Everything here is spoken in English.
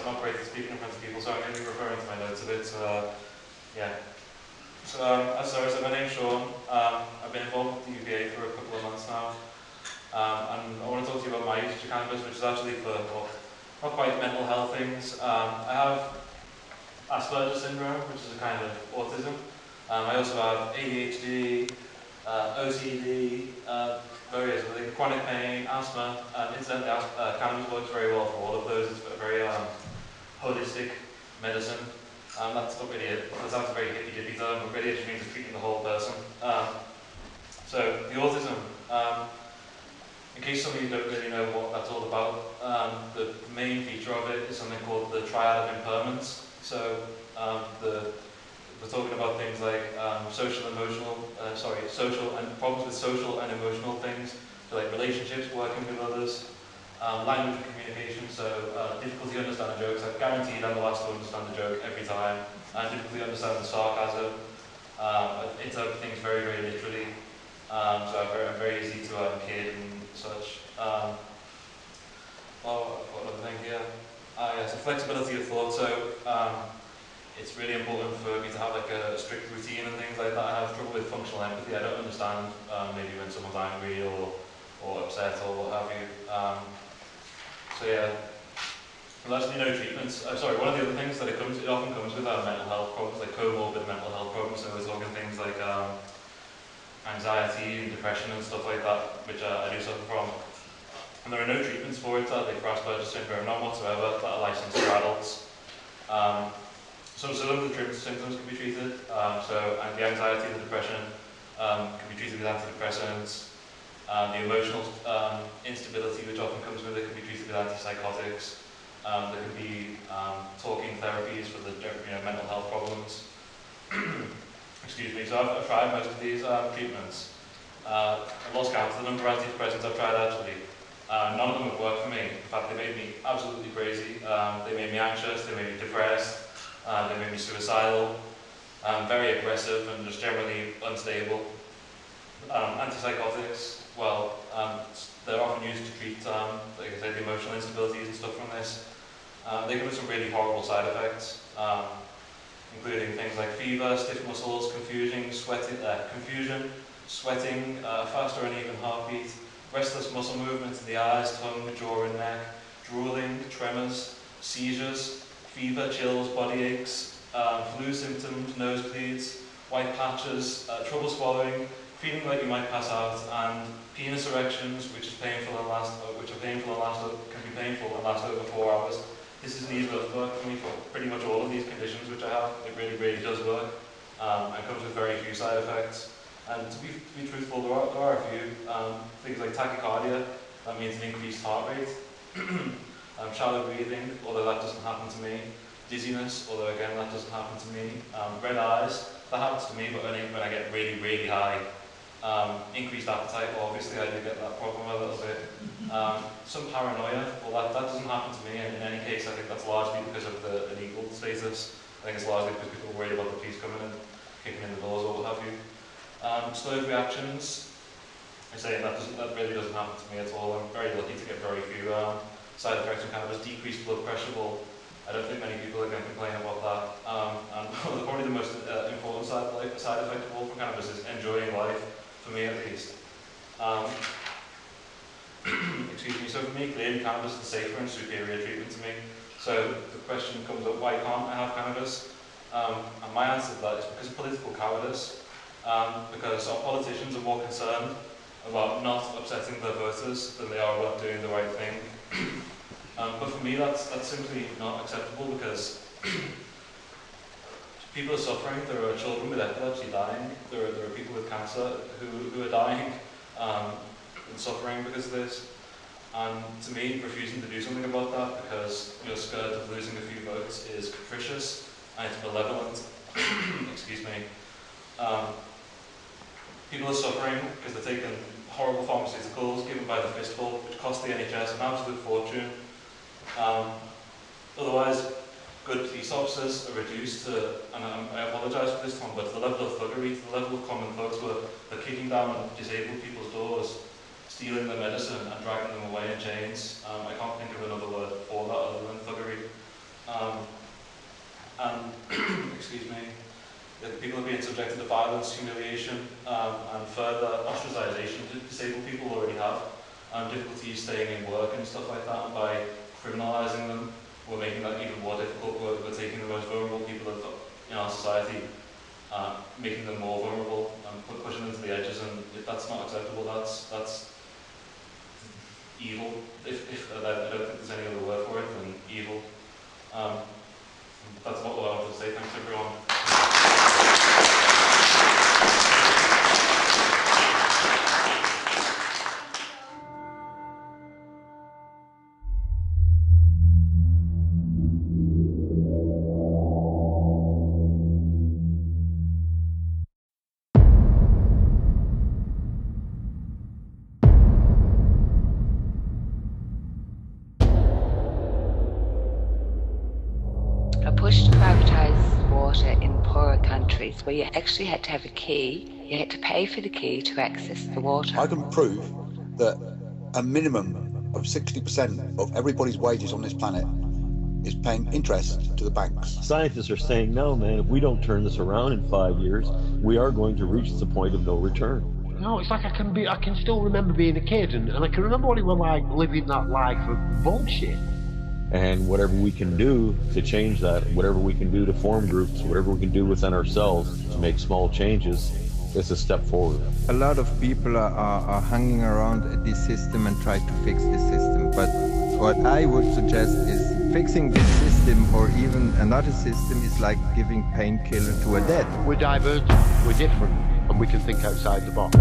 not great at speaking in front of people, so I'm going to be referring to my notes a bit. So, yeah. So, as Sarah said, my name's Sean. I've been involved with the UPA for a couple of months now. And I want to talk to you about my usage of cannabis, which is actually for, well, not quite mental health things. I have Asperger's syndrome, which is a kind of autism. I also have ADHD, OCD, various chronic pain, asthma. Incidentally, cannabis works very well for all of those. It's a very holistic medicine. That's not really that sounds a very hippy-dippy term, but really it just means it's treating the whole person. So the autism, in case some of you don't really know what that's all about, the main feature of it is something called the triad of impairments. So we're talking about things like social and problems with social and emotional things, so like relationships, working with others, language and communication, so difficulty understanding jokes. I'm guaranteed I'm the last to understand the joke every time, and difficulty understanding the sarcasm. I interpret things very, very literally, so I'm very easy to kid and such. What other thing here? Yeah, so flexibility of thought. So it's really important for me to have like a strict routine and things like that. I have trouble with functional empathy. I don't understand maybe when someone's angry or upset or what have you. So yeah, there's actually no treatments. Sorry, one of the other things that it often comes with are mental health problems, like comorbid mental health problems. So we're talking things like anxiety and depression and stuff like that, which I do suffer from. And there are no treatments for it, like for Asperger's syndrome, none whatsoever, that are licensed for adults. Some of the symptoms can be treated. So the anxiety and the depression can be treated with antidepressants. The emotional instability which often comes with it can be treated with antipsychotics. There can be talking therapies for the mental health problems. Excuse me. So I've tried most of these treatments. I've lost count of the number of antidepressants I've tried actually. None of them have worked for me. In fact, they made me absolutely crazy. They made me anxious, they made me depressed, they made me suicidal, very aggressive and just generally unstable. Antipsychotics, well, they're often used to treat, like I said, the emotional instabilities and stuff from this. They come with some really horrible side effects, including things like fever, stiff muscles, confusion, sweating, faster uneven heartbeat, restless muscle movements in the eyes, tongue, jaw and neck, drooling, tremors, seizures, fever, chills, body aches, flu symptoms, nosebleeds, white patches, trouble swallowing, feeling like you might pass out, and penis erections, which can be painful and last over 4 hours. This is an easy work for me for pretty much all of these conditions which I have. It really, really does work, and comes with very few side effects. And to be truthful, there are a few things like tachycardia. That means an increased heart rate. Shallow breathing, although that doesn't happen to me. Dizziness, although again that doesn't happen to me. Red eyes, that happens to me, but only when I get really, really high. Increased appetite, well, obviously I do get that problem a little bit. Some paranoia, well that doesn't happen to me, and in any case I think that's largely because of the legal status. I think it's largely because people are worried about the police coming and kicking in the doors or what have you. Slurred reactions, I say that really doesn't happen to me at all. I'm very lucky to get very few side effects from cannabis. Decreased blood pressure, well, I don't think many people are going to complain about that. And probably the most important side effect of all from cannabis is enjoying life, for me at least. Excuse me, so for me, clearly cannabis is safer and superior treatment to me. So the question comes up, why can't I have cannabis? And my answer to that is because of political cowardice. Because our politicians are more concerned about not upsetting their voters than they are about doing the right thing. But for me, that's simply not acceptable because people are suffering. There are children with epilepsy dying. There are people with cancer who are dying and suffering because of this. And to me, refusing to do something about that because you're scared of losing a few votes is capricious and it's malevolent. Excuse me. People are suffering because they're taking horrible pharmaceuticals given by the fistful, which cost the NHS an absolute fortune. Otherwise, good police officers are reduced to, and I apologise for this one, but the level of thuggery, the level of common thugs where they're kicking down disabled people's doors, stealing their medicine and dragging them away in chains. I can't think of another word for that other than thuggery. And, excuse me, that people are being subjected to violence, humiliation, and further ostracisation that disabled people already have, and difficulties staying in work and stuff like that. And by criminalising them, we're making that even more difficult. We're taking the most vulnerable people in our society, making them more vulnerable and pushing them to the edges. And if that's not acceptable, that's evil. I don't think there's any other word for it than evil. That's what I wanted to say. Thanks, everyone. A push to privatise water in poorer countries where you actually had to have a key, you had to pay for the key to access the water. I can prove that a minimum of 60% of everybody's wages on this planet is paying interest to the banks. Scientists are saying, no, man, if we don't turn this around in 5 years, we are going to reach the point of no return. No, it's like I can still remember being a kid, and I can remember what it was like living that life of bullshit. And whatever we can do to change that, whatever we can do to form groups, whatever we can do within ourselves to make small changes, is a step forward. A lot of people are hanging around this system and try to fix this system. But what I would suggest is fixing this system or even another system is like giving painkiller to a dead. We're divergent, we're different, and we can think outside the box.